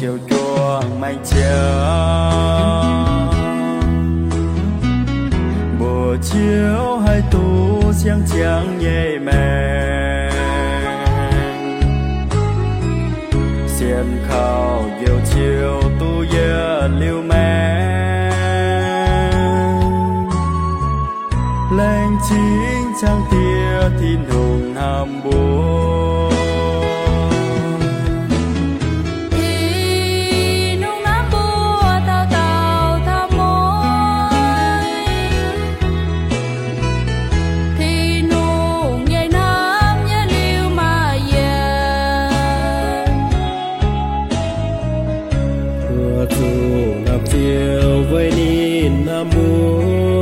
chiều chuông mây chiều buổi chiều hai tu xiang chiang nhẹ mèn xiên khao yêu chiều tu ye liu mèn lên chính trang tia thiên hùng hàm bùa với nín nam mô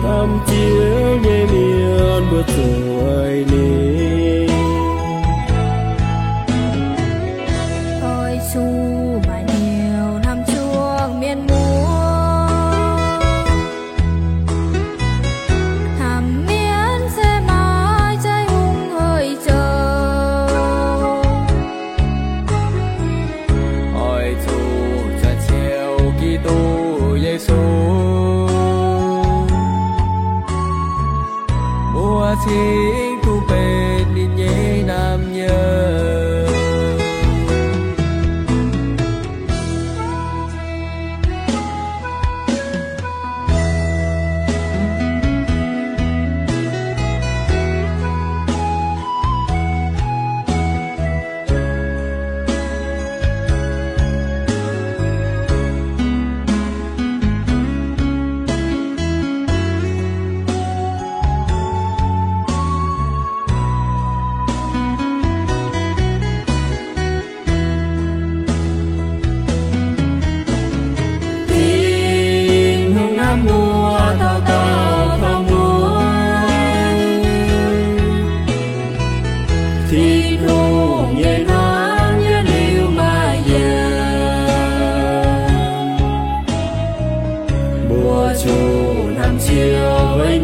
tham chiếu nhẹ miên bước rồi ní ôi su mà nhiều năm chuông miên múa hàm miên sẽ mãi trái hung hơi chờ mùa chính tu bên đi nhé nam nhớ thì nụ nhẹ nắng nhẹ liu mà về mùa chu năm chiều với